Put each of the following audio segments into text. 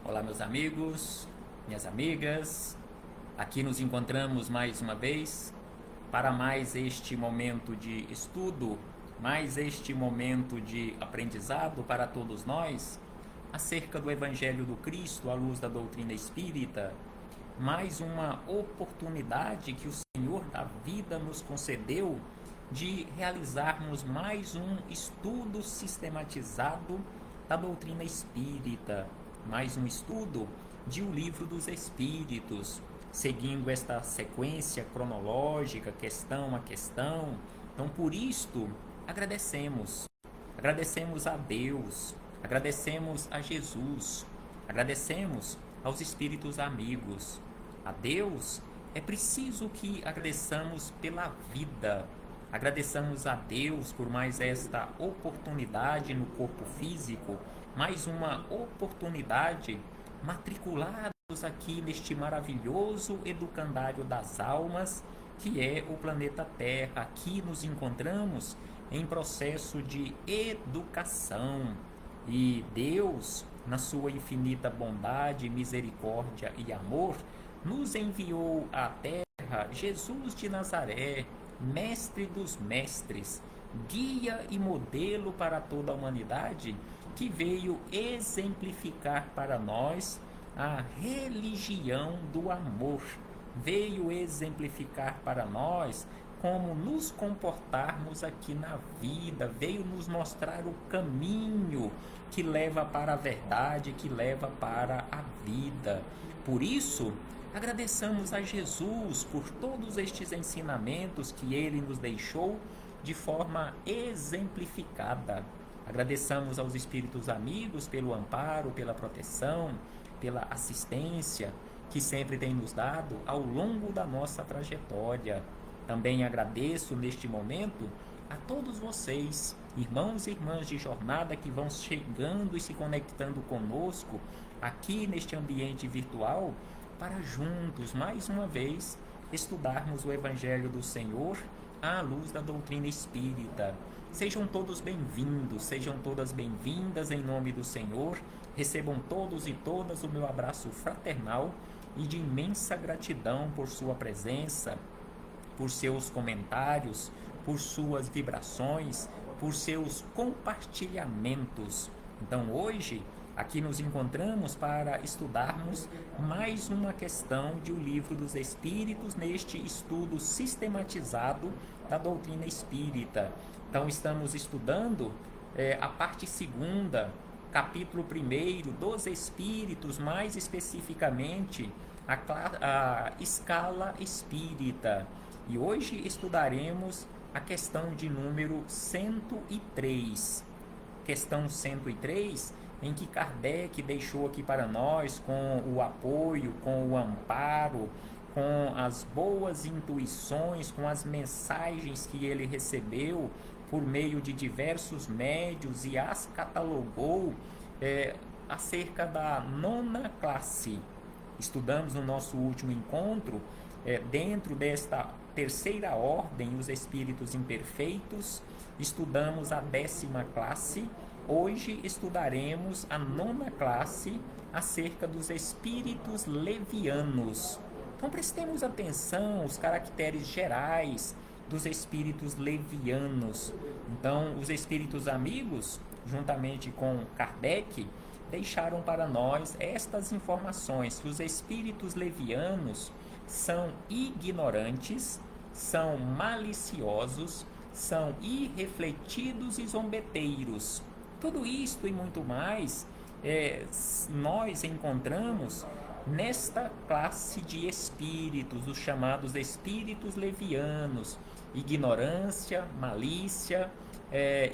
Olá, meus amigos, minhas amigas. Aqui nos encontramos mais uma vez para mais este momento de estudo, mais este momento de aprendizado para todos nós acerca do Evangelho do Cristo à luz da doutrina espírita. Mais uma oportunidade que o Senhor da vida nos concedeu de realizarmos mais um estudo sistematizado da doutrina espírita, mais um estudo de O Livro dos Espíritos, seguindo esta sequência cronológica, questão a questão. Então, por isto, agradecemos a Deus, agradecemos a Jesus, agradecemos aos espíritos amigos. A Deus é preciso que agradeçamos pela vida. Agradeçamos a Deus por mais esta oportunidade no corpo físico, mais uma oportunidade matriculados aqui neste maravilhoso educandário das almas, que é o planeta Terra. Aqui nos encontramos em processo de educação. E Deus, na sua infinita bondade, misericórdia e amor, nos enviou à Terra Jesus de Nazaré, mestre dos mestres, guia e modelo para toda a humanidade, que veio exemplificar para nós a religião do amor, veio exemplificar para nós como nos comportarmos aqui na vida, veio nos mostrar o caminho que leva para a verdade, que leva para a vida. Por isso, agradeçamos a Jesus por todos estes ensinamentos que ele nos deixou de forma exemplificada. Agradeçamos aos espíritos amigos pelo amparo, pela proteção, pela assistência que sempre tem nos dado ao longo da nossa trajetória. Também agradeço neste momento a todos vocês, irmãos e irmãs de jornada que vão chegando e se conectando conosco aqui neste ambiente virtual, para juntos, mais uma vez, estudarmos o Evangelho do Senhor à luz da doutrina espírita. Sejam todos bem-vindos, sejam todas bem-vindas em nome do Senhor. Recebam todos e todas o meu abraço fraternal e de imensa gratidão por sua presença, por seus comentários, por suas vibrações, por seus compartilhamentos. Então, hoje, aqui nos encontramos para estudarmos mais uma questão de O Livro dos Espíritos neste estudo sistematizado da doutrina espírita. Então, estamos estudando a parte segunda, capítulo 1 dos Espíritos, mais especificamente a escala espírita. E hoje estudaremos a questão de número 103. Questão 103, em que Kardec deixou aqui para nós, com o apoio, com o amparo, com as boas intuições, com as mensagens que ele recebeu por meio de diversos médios e as catalogou acerca da nona classe. Estudamos no nosso último encontro, dentro desta terceira ordem, os espíritos imperfeitos, estudamos a 10ª classe. Hoje estudaremos a 9ª classe, acerca dos espíritos levianos. Então prestemos atenção aos caracteres gerais dos espíritos levianos. Então, os espíritos amigos, juntamente com Kardec, deixaram para nós estas informações, que os espíritos levianos são ignorantes, são maliciosos, são irrefletidos e zombeteiros. Tudo isto e muito mais nós encontramos nesta classe de espíritos, os chamados espíritos levianos: ignorância, malícia,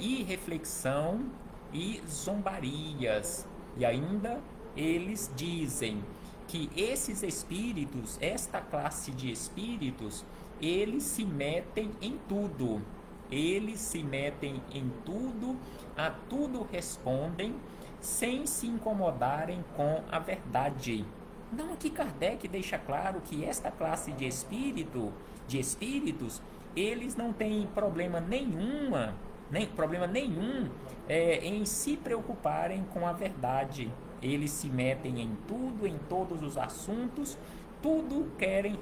irreflexão e zombarias. E ainda eles dizem que esses espíritos, esta classe de espíritos, eles se metem em tudo. Eles se metem em tudo, a tudo respondem, sem se incomodarem com a verdade. Então aqui Kardec deixa claro que esta classe de espíritos, eles não têm problema nenhum em se preocuparem com a verdade. eles se metem em tudo, em todos os assuntos, tudo querem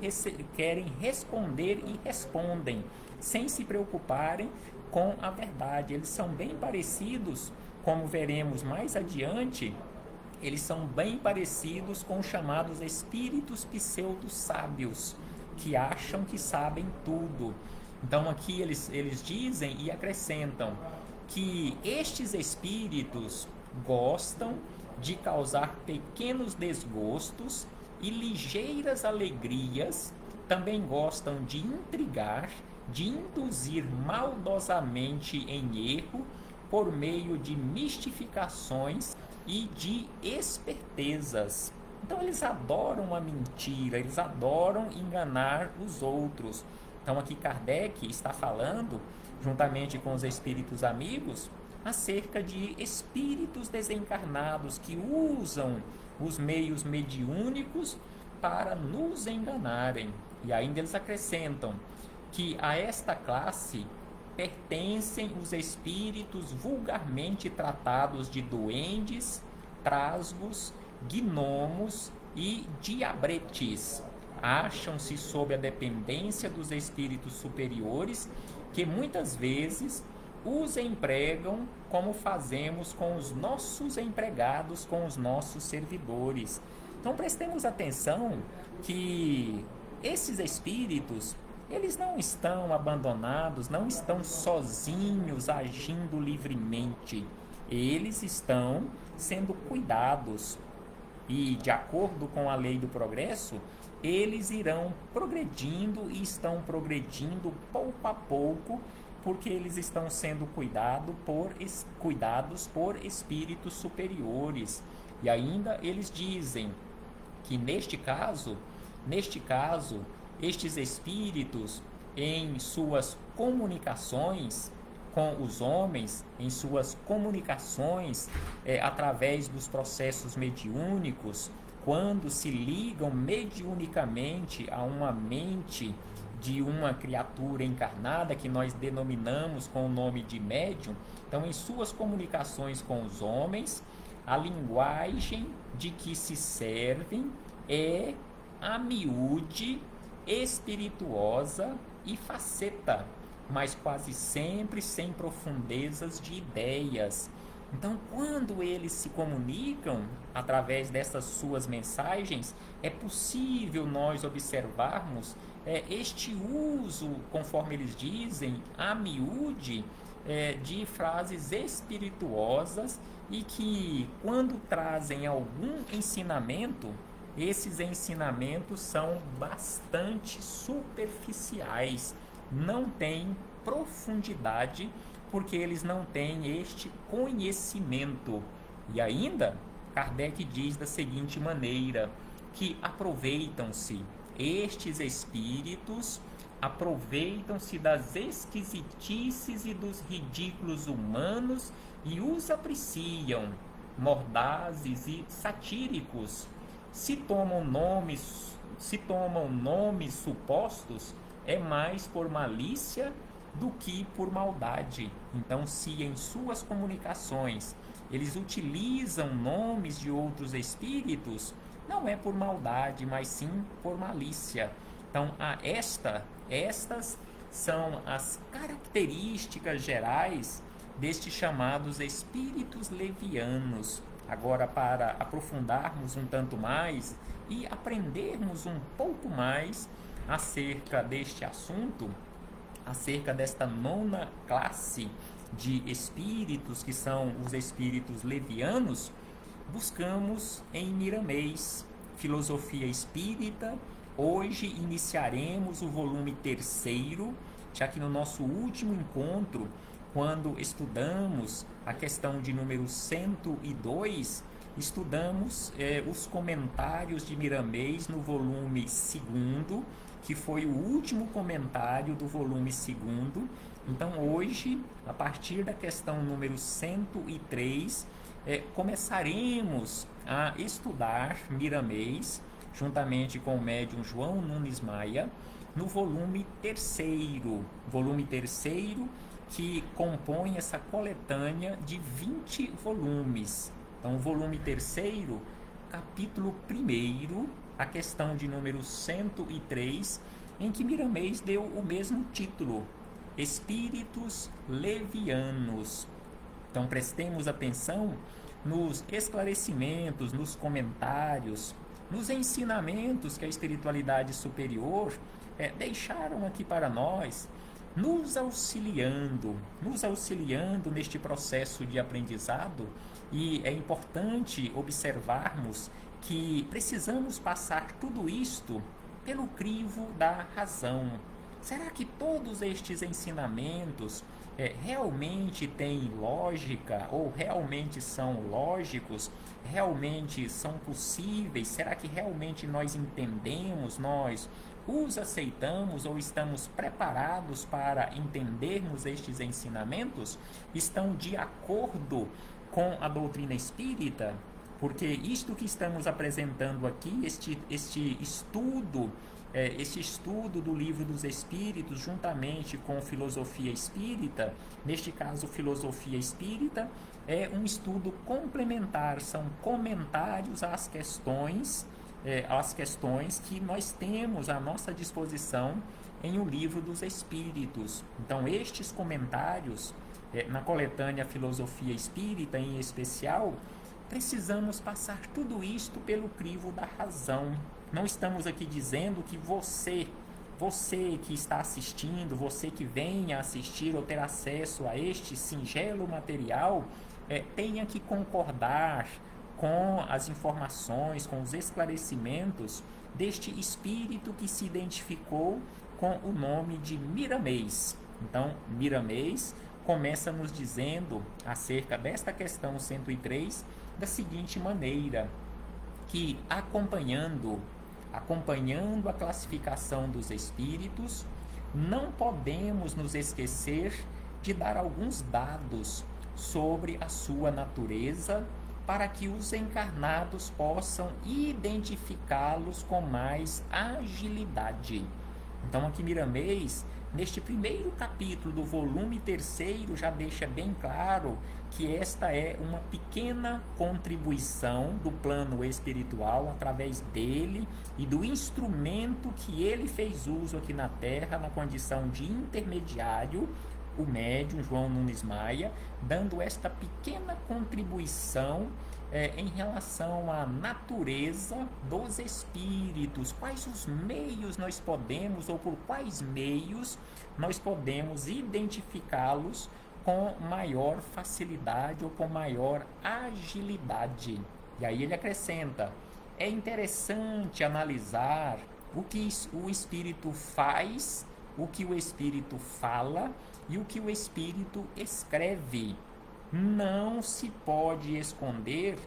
responder e respondem, sem se preocuparem com a verdade. Eles são bem parecidos, como veremos mais adiante, eles são bem parecidos com os chamados espíritos pseudo-sábios, que acham que sabem tudo. Então aqui eles dizem e acrescentam que estes espíritos gostam de causar pequenos desgostos e ligeiras alegrias, também gostam de intrigar, de induzir maldosamente em erro por meio de mistificações e de espertezas. Então eles adoram a mentira, eles adoram enganar os outros. Então aqui Kardec está falando, juntamente com os espíritos amigos, acerca de espíritos desencarnados que usam os meios mediúnicos para nos enganarem. E ainda eles acrescentam que a esta classe pertencem os espíritos vulgarmente tratados de duendes, trasgos, gnomos e diabretes. Acham-se sob a dependência dos espíritos superiores, que muitas vezes os empregam como fazemos com os nossos empregados, com os nossos servidores. Então prestemos atenção que esses espíritos, eles não estão abandonados, não estão sozinhos agindo livremente. Eles estão sendo cuidados e, de acordo com a lei do progresso, eles irão progredindo e estão progredindo pouco a pouco, porque eles estão sendo cuidados por espíritos superiores. E ainda eles dizem que neste caso, estes espíritos, em suas comunicações com os homens, em suas comunicações através dos processos mediúnicos, quando se ligam mediunicamente a uma mente de uma criatura encarnada, que nós denominamos com o nome de médium, então em suas comunicações com os homens, a linguagem de que se servem é a miúde, espirituosa e faceta, mas quase sempre sem profundezas de ideias. Então, quando eles se comunicam através dessas suas mensagens, é possível nós observarmos este uso, conforme eles dizem, a miúde, de frases espirituosas, e que, quando trazem algum ensinamento, esses ensinamentos são bastante superficiais, não têm profundidade, porque eles não têm este conhecimento. E ainda, Kardec diz da seguinte maneira, que estes espíritos aproveitam-se das esquisitices e dos ridículos humanos e os apreciam, mordazes e satíricos. Se tomam nomes supostos, é mais por malícia do que por maldade. Então, se em suas comunicações eles utilizam nomes de outros espíritos, não é por maldade, mas sim por malícia. Então, estas são as características gerais destes chamados espíritos levianos. Agora, para aprofundarmos um tanto mais e aprendermos um pouco mais acerca deste assunto, acerca desta nona classe de espíritos, que são os espíritos levianos, buscamos em Miramês, Filosofia Espírita. Hoje iniciaremos o volume 3º, já que no nosso último encontro, quando estudamos a questão de número 102, estudamos os comentários de Miramês no volume 2º, que foi o último comentário do volume 2º. Então hoje, a partir da questão número 103, começaremos a estudar Miramês, juntamente com o médium João Nunes Maia, no volume 3º, que compõe essa coletânea de 20 volumes. Então, volume terceiro, capítulo 1º, a questão de número 103, em que Miramês deu o mesmo título, Espíritos Levianos. Então, prestemos atenção nos esclarecimentos, nos comentários, nos ensinamentos que a espiritualidade superior deixaram aqui para nós, nos auxiliando neste processo de aprendizado. E é importante observarmos que precisamos passar tudo isto pelo crivo da razão. Será que todos estes ensinamentos realmente têm lógica, ou realmente são lógicos, realmente são possíveis? Será que realmente nós entendemos, nós os aceitamos ou estamos preparados para entendermos estes ensinamentos? Estão de acordo com a doutrina espírita? Porque isto que estamos apresentando aqui, este estudo do Livro dos Espíritos, juntamente com filosofia espírita, neste caso filosofia espírita, é um estudo complementar, são comentários às questões que nós temos à nossa disposição em O Livro dos Espíritos. Então, estes comentários, na coletânea Filosofia Espírita em especial, precisamos passar tudo isto pelo crivo da razão. Não estamos aqui dizendo que você que está assistindo, você que venha assistir ou ter acesso a este singelo material, tenha que concordar com as informações, com os esclarecimentos deste espírito que se identificou com o nome de Miramês. Então, Miramês começa nos dizendo acerca desta questão 103 da seguinte maneira, que acompanhando a classificação dos espíritos, não podemos nos esquecer de dar alguns dados sobre a sua natureza, para que os encarnados possam identificá-los com mais agilidade. Então, aqui Miramês, neste primeiro capítulo do volume terceiro, já deixa bem claro que esta é uma pequena contribuição do plano espiritual através dele e do instrumento que ele fez uso aqui na Terra, na condição de intermediário, o médium João Nunes Maia, dando esta pequena contribuição em relação à natureza dos espíritos, quais os meios nós podemos, ou por quais meios nós podemos identificá-los com maior facilidade ou com maior agilidade. E aí ele acrescenta, é interessante analisar o que o espírito faz, o que o espírito fala e o que o espírito escreve. Não se pode esconder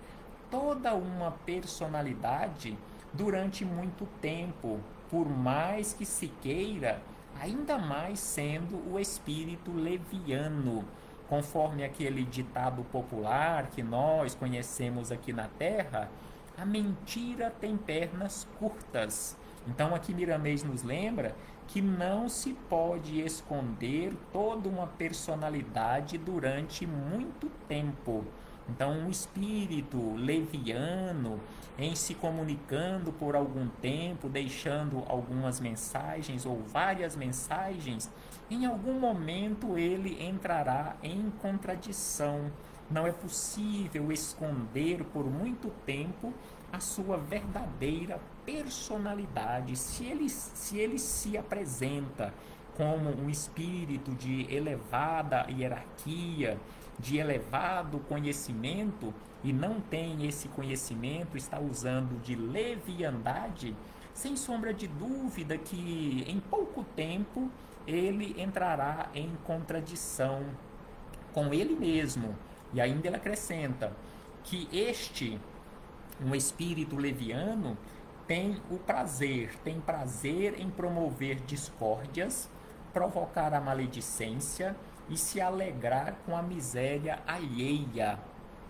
toda uma personalidade durante muito tempo, por mais que se queira, ainda mais sendo o espírito leviano, conforme aquele ditado popular que nós conhecemos aqui na Terra, a mentira tem pernas curtas. Então aqui Miramês nos lembra que não se pode esconder toda uma personalidade durante muito tempo. Então, um espírito leviano, em se comunicando por algum tempo, deixando algumas mensagens ou várias mensagens, em algum momento ele entrará em contradição. Não é possível esconder por muito tempo a sua verdadeira personalidade. Se ele se apresenta como um espírito de elevada hierarquia, de elevado conhecimento, e não tem esse conhecimento, está usando de leviandade, sem sombra de dúvida que em pouco tempo ele entrará em contradição com ele mesmo. E ainda ele acrescenta que um espírito leviano, tem prazer em promover discórdias, provocar a maledicência e se alegrar com a miséria alheia.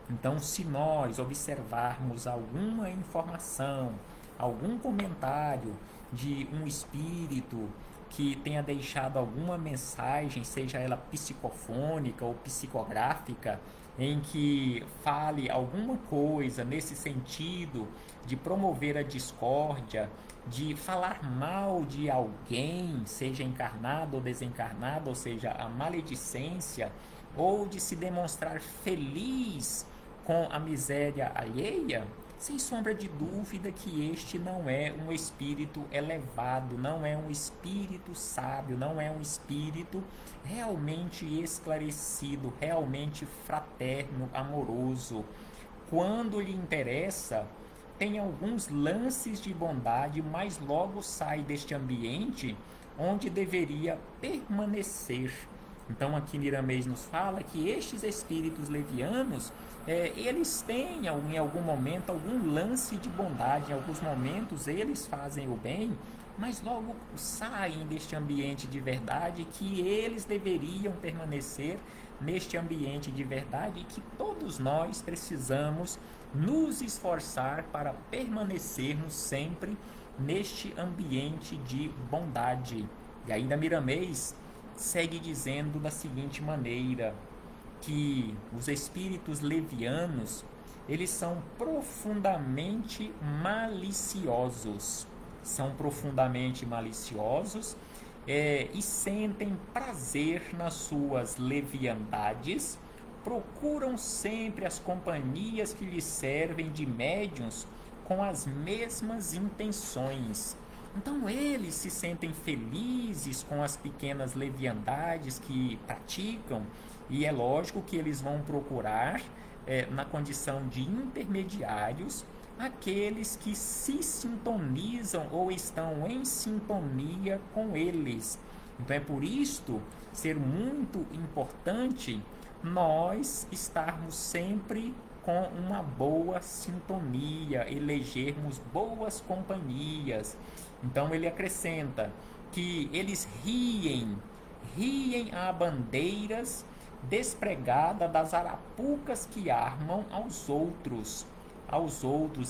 Então, se nós observarmos alguma informação, algum comentário de um espírito que tenha deixado alguma mensagem, seja ela psicofônica ou psicográfica, em que fale alguma coisa nesse sentido de promover a discórdia, de falar mal de alguém, seja encarnado ou desencarnado, ou seja, a maledicência, ou de se demonstrar feliz com a miséria alheia, sem sombra de dúvida que este não é um espírito elevado, não é um espírito sábio, não é um espírito realmente esclarecido, realmente fraterno, amoroso. Quando lhe interessa, tem alguns lances de bondade, mas logo sai deste ambiente onde deveria permanecer. Então aqui Miramês nos fala que estes espíritos levianos, eles têm em algum momento algum lance de bondade, em alguns momentos eles fazem o bem, mas logo saem deste ambiente de verdade que eles deveriam permanecer neste ambiente de verdade e que todos nós precisamos nos esforçar para permanecermos sempre neste ambiente de bondade. E ainda Miramês segue dizendo da seguinte maneira, que os espíritos levianos, eles são profundamente maliciosos. São profundamente maliciosos e sentem prazer nas suas leviandades, procuram sempre as companhias que lhes servem de médiuns com as mesmas intenções. Então eles se sentem felizes com as pequenas leviandades que praticam, e é lógico que eles vão procurar, na condição de intermediários, aqueles que se sintonizam ou estão em sintonia com eles. Então é por isto ser muito importante nós estarmos sempre com uma boa sintonia, elegermos boas companhias. Então ele acrescenta que eles riem a bandeiras despregada das arapucas que armam aos outros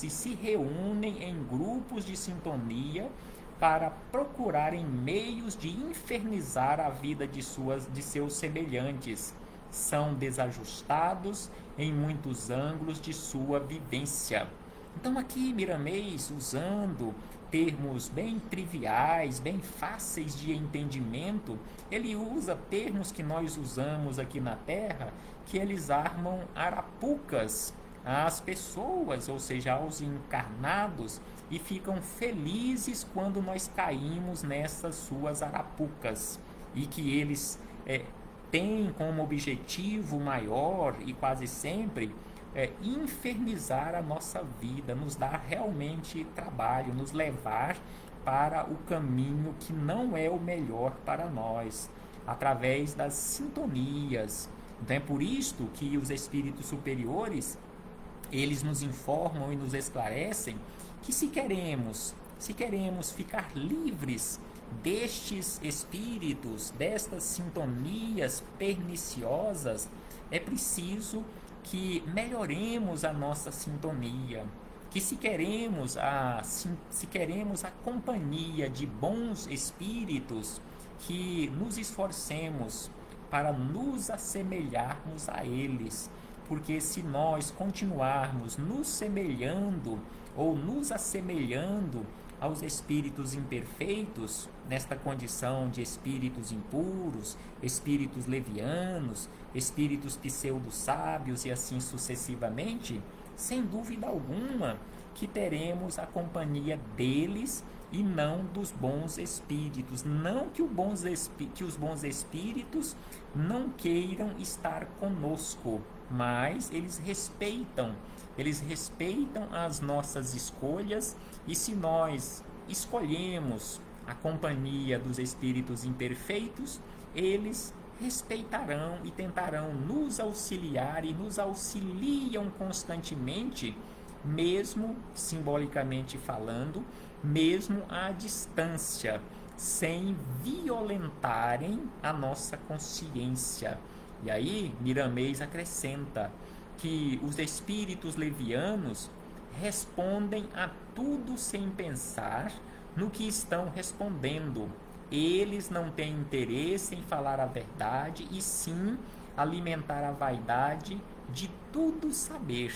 e se reúnem em grupos de sintonia para procurarem meios de infernizar a vida de seus semelhantes. São desajustados em muitos ângulos de sua vivência. Então aqui Miramês, usando termos bem triviais, bem fáceis de entendimento, ele usa termos que nós usamos aqui na Terra, que eles armam arapucas às pessoas, ou seja, aos encarnados, e ficam felizes quando nós caímos nessas suas arapucas, e que eles têm como objetivo maior, e quase sempre, infernizar a nossa vida, nos dar realmente trabalho, nos levar para o caminho que não é o melhor para nós, através das sintonias. Então é por isto que os espíritos superiores, eles nos informam e nos esclarecem que se queremos ficar livres destes espíritos, destas sintonias perniciosas, é preciso que melhoremos a nossa sintonia, que se queremos a companhia de bons espíritos, que nos esforcemos para nos assemelharmos a eles, porque se nós continuarmos nos semelhando ou nos assemelhando aos espíritos imperfeitos, nesta condição de espíritos impuros, espíritos levianos, espíritos pseudo-sábios e assim sucessivamente, sem dúvida alguma que teremos a companhia deles e não dos bons espíritos. Não que os bons espíritos não queiram estar conosco, mas eles respeitam as nossas escolhas, e se nós escolhemos a companhia dos espíritos imperfeitos, eles respeitarão e tentarão nos auxiliar, e nos auxiliam constantemente, mesmo simbolicamente falando, mesmo à distância, sem violentarem a nossa consciência. E aí Miramês acrescenta que os espíritos levianos respondem a tudo sem pensar no que estão respondendo. Eles não têm interesse em falar a verdade, e sim alimentar a vaidade de tudo saber.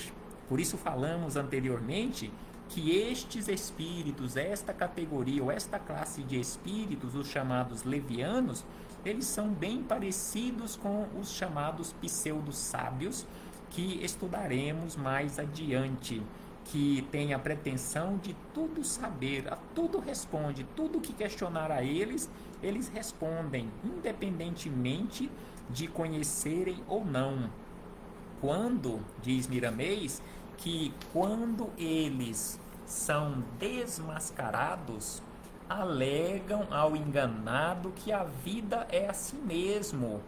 Por isso falamos anteriormente que estes espíritos, esta categoria ou esta classe de espíritos, os chamados levianos, eles são bem parecidos com os chamados pseudo-sábios, que estudaremos mais adiante, que tem a pretensão de tudo saber, a tudo responde, tudo que questionar a eles, eles respondem, independentemente de conhecerem ou não. Quando, diz Miramês, que quando eles são desmascarados, alegam ao enganado que a vida é assim mesmo,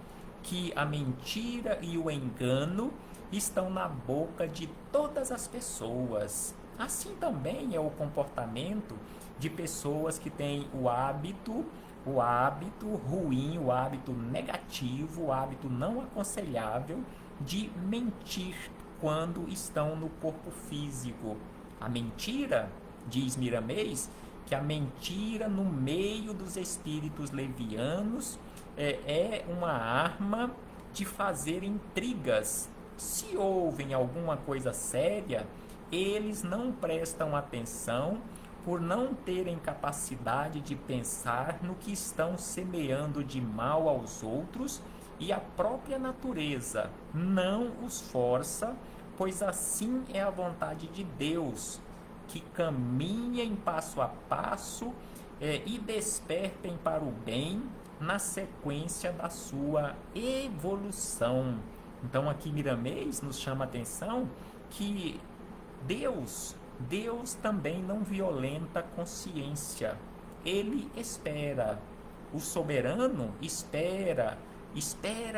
que a mentira e o engano estão na boca de todas as pessoas. Assim também é o comportamento de pessoas que têm o hábito ruim, o hábito negativo, o hábito não aconselhável de mentir quando estão no corpo físico. A mentira, diz Miramês, que a mentira no meio dos espíritos levianos é uma arma de fazer intrigas. Se ouvem alguma coisa séria, eles não prestam atenção por não terem capacidade de pensar no que estão semeando de mal aos outros, e a própria natureza não os força, pois assim é a vontade de Deus, que caminhem passo a passo e despertem para o bem na sequência da sua evolução. Então aqui Miramês nos chama a atenção que Deus também não violenta a consciência. Ele espera. O soberano espera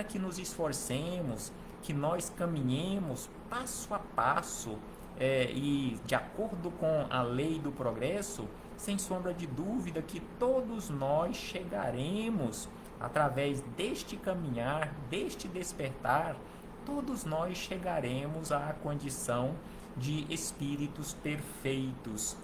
que nos esforcemos, que nós caminhemos passo a passo e de acordo com a lei do progresso, sem sombra de dúvida que todos nós chegaremos através deste caminhar, deste despertar, todos nós chegaremos à condição de espíritos perfeitos,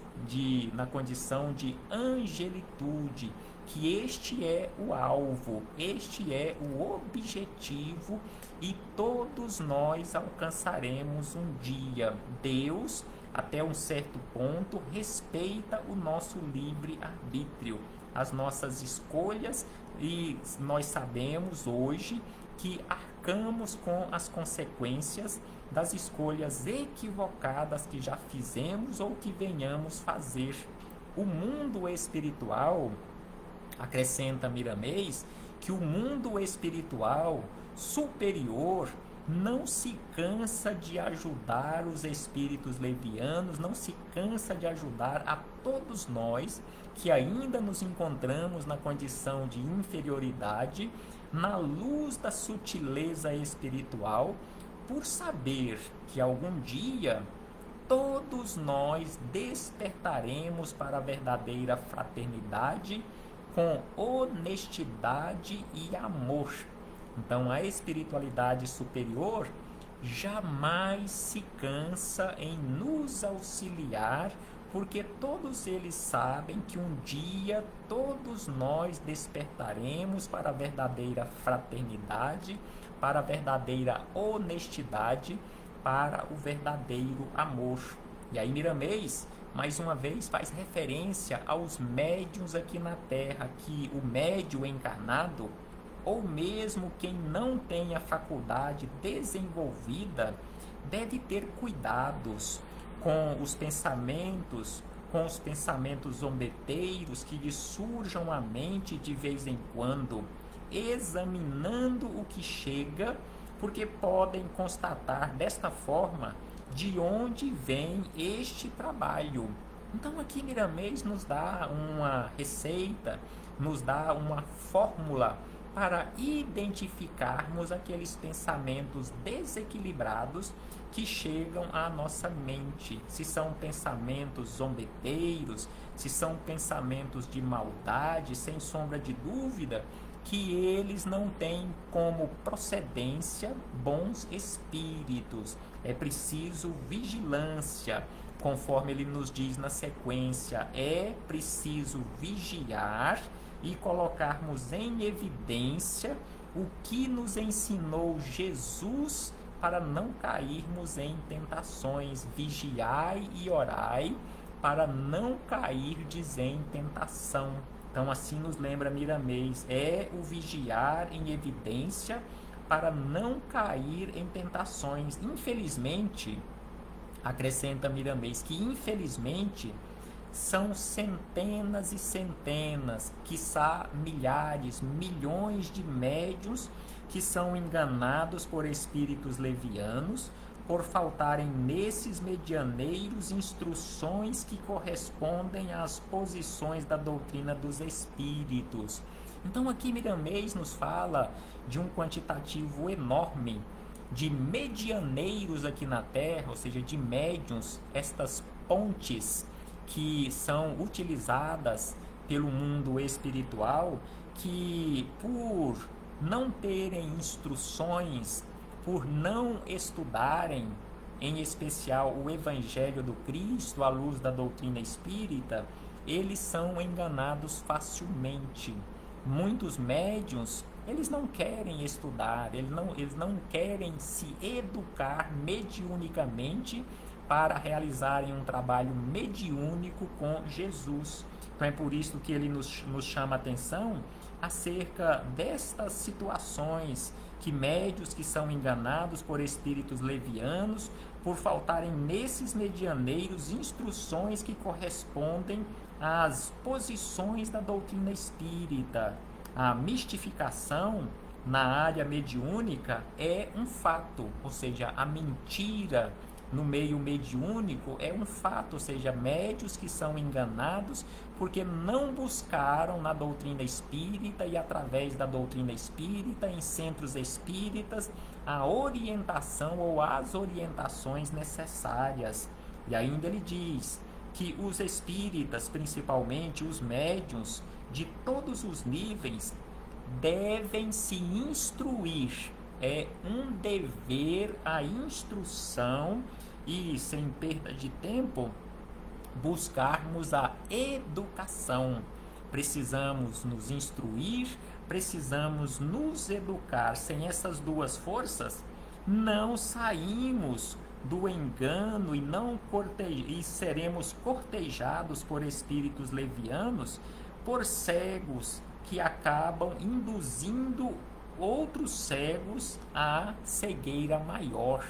na condição de angelitude, que este é o alvo, este é o objetivo, e todos nós alcançaremos um dia. Deus, até um certo ponto, respeita o nosso livre-arbítrio, as nossas escolhas, e nós sabemos hoje que arcamos com as consequências das escolhas equivocadas que já fizemos ou que venhamos fazer. O mundo espiritual, acrescenta Miramês, que o mundo espiritual superior não se cansa de ajudar os espíritos levianos, não se cansa de ajudar a todos nós que ainda nos encontramos na condição de inferioridade, na luz da sutileza espiritual, por saber que algum dia todos nós despertaremos para a verdadeira fraternidade com honestidade e amor. Então a espiritualidade superior jamais se cansa em nos auxiliar, porque todos eles sabem que um dia todos nós despertaremos para a verdadeira fraternidade, para a verdadeira honestidade, para o verdadeiro amor. E aí Miramês, mais uma vez, faz referência aos médiuns aqui na Terra, que o médium encarnado, ou mesmo quem não tem a faculdade desenvolvida, deve ter cuidados com os pensamentos zombeteiros que lhe surjam à mente de vez em quando, examinando o que chega, porque podem constatar desta forma de onde vem este trabalho. Então aqui Miramês nos dá uma receita, nos dá uma fórmula para identificarmos aqueles pensamentos desequilibrados que chegam à nossa mente. Se são pensamentos zombeteiros, se são pensamentos de maldade, sem sombra de dúvida que eles não têm como procedência bons espíritos. É preciso vigilância, conforme ele nos diz na sequência, é preciso vigiar e colocarmos em evidência o que nos ensinou Jesus para não cairmos em tentações. Vigiai e orai para não cairdes em tentação. Então assim nos lembra Miramês, é o vigiar em evidência para não cair em tentações. Infelizmente, acrescenta Miramês, que infelizmente são centenas e centenas, quiçá milhares, milhões de médiuns que são enganados por espíritos levianos, por faltarem nesses medianeiros instruções que correspondem às posições da doutrina dos espíritos. Então aqui Miramês nos fala de um quantitativo enorme de medianeiros aqui na Terra, ou seja, de médiuns, estas pontes que são utilizadas pelo mundo espiritual, que por não terem instruções, por não estudarem, em especial o Evangelho do Cristo à luz da doutrina espírita, eles são enganados facilmente. Muitos médiuns, eles não querem estudar, eles não querem se educar mediunicamente para realizarem um trabalho mediúnico com Jesus. Então é por isso que ele nos chama a atenção acerca destas situações, que médios que são enganados por espíritos levianos, por faltarem nesses medianeiros instruções que correspondem às posições da doutrina espírita. A mistificação na área mediúnica é um fato, ou seja, a mentira no meio mediúnico é um fato, ou seja, médios que são enganados porque não buscaram na doutrina espírita e através da doutrina espírita, em centros espíritas, a orientação ou as orientações necessárias. E ainda ele diz que os espíritas, principalmente os médiuns, de todos os níveis, devem se instruir. É um dever a instrução e, sem perda de tempo, buscarmos a educação. Precisamos nos instruir, precisamos nos educar. Sem essas duas forças, não saímos do engano e seremos cortejados por espíritos levianos, por cegos que acabam induzindo outros cegos à cegueira maior.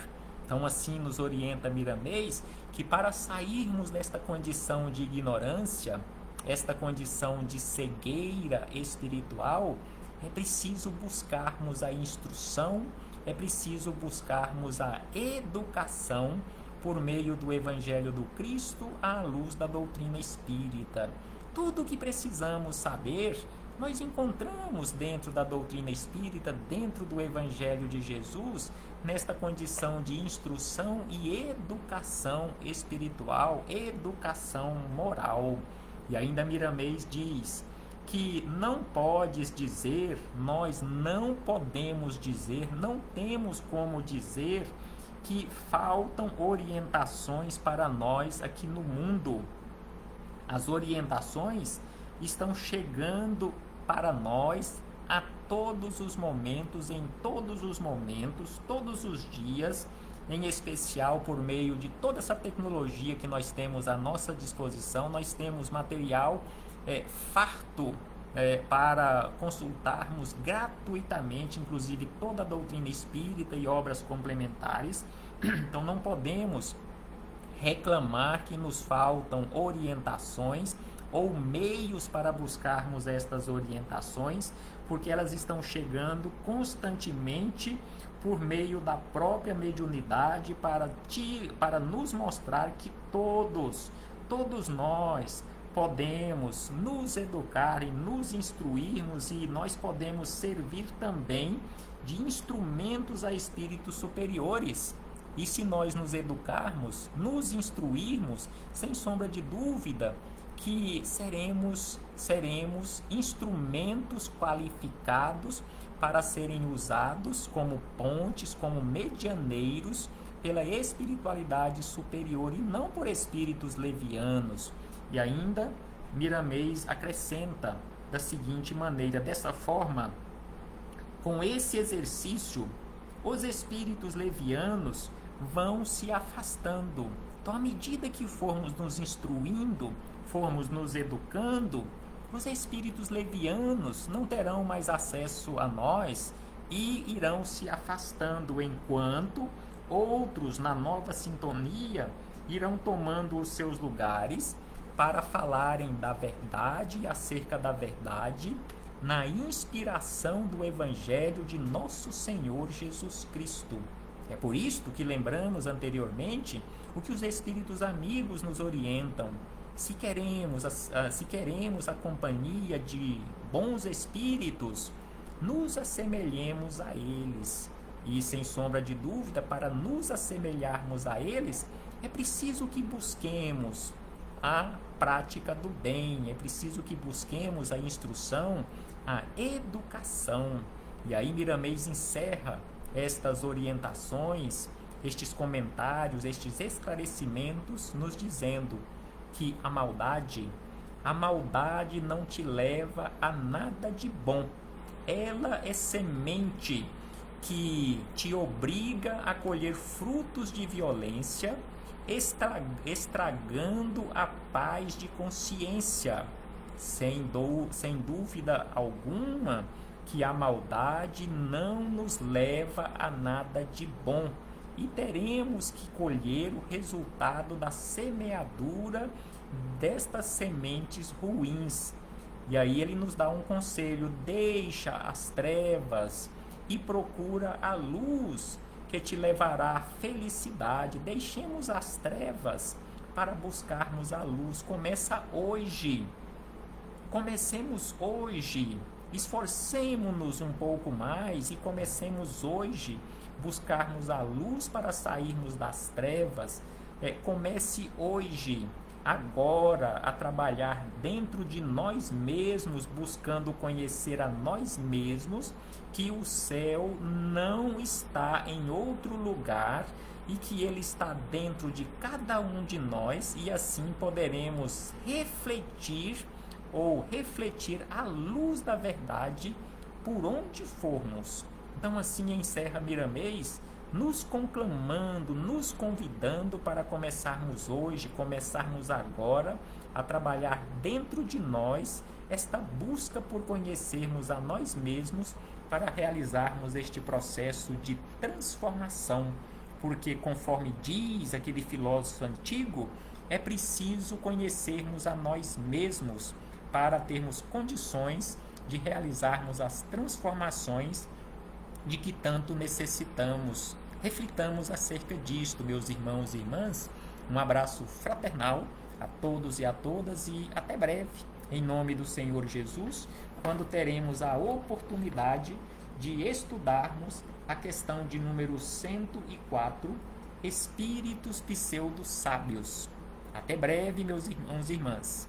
Então assim nos orienta Miramês que para sairmos desta condição de ignorância, esta condição de cegueira espiritual, é preciso buscarmos a instrução, é preciso buscarmos a educação por meio do Evangelho do Cristo à luz da doutrina espírita. Tudo o que precisamos saber nós encontramos dentro da doutrina espírita, dentro do Evangelho de Jesus, nesta condição de instrução e educação espiritual, educação moral. E ainda Miramês diz que não podes dizer, nós não podemos dizer, não temos como dizer que faltam orientações para nós aqui no mundo. As orientações estão chegando para nós a todos os momentos, em todos os momentos, todos os dias, em especial por meio de toda essa tecnologia que nós temos à nossa disposição. Nós temos material farto para consultarmos gratuitamente, inclusive toda a doutrina espírita e obras complementares. Então não podemos reclamar que nos faltam orientações ou meios para buscarmos estas orientações, porque elas estão chegando constantemente por meio da própria mediunidade para nos mostrar que todos nós podemos nos educar e nos instruirmos, e nós podemos servir também de instrumentos a espíritos superiores. E se nós nos educarmos, nos instruirmos, sem sombra de dúvida, que seremos instrumentos qualificados para serem usados como pontes, como medianeiros pela espiritualidade superior e não por espíritos levianos. E ainda Miramês acrescenta da seguinte maneira: dessa forma, com esse exercício os espíritos levianos vão se afastando. Então, à medida que formos nos instruindo, formos nos educando, os espíritos levianos não terão mais acesso a nós e irão se afastando, enquanto outros, na nova sintonia, irão tomando os seus lugares para falarem da verdade e acerca da verdade, na inspiração do Evangelho de nosso Senhor Jesus Cristo. É por isto que lembramos anteriormente o que os Espíritos amigos nos orientam. Se queremos a companhia de bons espíritos, nos assemelhemos a eles. E, sem sombra de dúvida, para nos assemelharmos a eles, é preciso que busquemos a prática do bem, é preciso que busquemos a instrução, a educação. E aí Miramês encerra estas orientações, estes comentários, estes esclarecimentos, nos dizendo que a maldade não te leva a nada de bom. Ela é semente que te obriga a colher frutos de violência, estragando a paz de consciência. Sem dúvida alguma que a maldade não nos leva a nada de bom, e teremos que colher o resultado da semeadura destas sementes ruins. E aí ele nos dá um conselho: deixa as trevas e procura a luz, que te levará à felicidade. Deixemos as trevas para buscarmos a luz. Comecemos hoje, esforcemos-nos um pouco mais e comecemos hoje buscarmos a luz para sairmos das trevas. Comece hoje, agora, a trabalhar dentro de nós mesmos, buscando conhecer a nós mesmos, que o céu não está em outro lugar e que ele está dentro de cada um de nós, e assim poderemos refletir a luz da verdade por onde formos. Então assim encerra Miramês, nos conclamando, nos convidando para começarmos hoje, começarmos agora a trabalhar dentro de nós esta busca por conhecermos a nós mesmos, para realizarmos este processo de transformação. Porque, conforme diz aquele filósofo antigo, é preciso conhecermos a nós mesmos para termos condições de realizarmos as transformações de que tanto necessitamos. Reflitamos acerca disto, meus irmãos e irmãs. Um abraço fraternal a todos e a todas, e até breve, em nome do Senhor Jesus, quando teremos a oportunidade de estudarmos a questão de número 104, Espíritos Pseudo-Sábios. Até breve, meus irmãos e irmãs.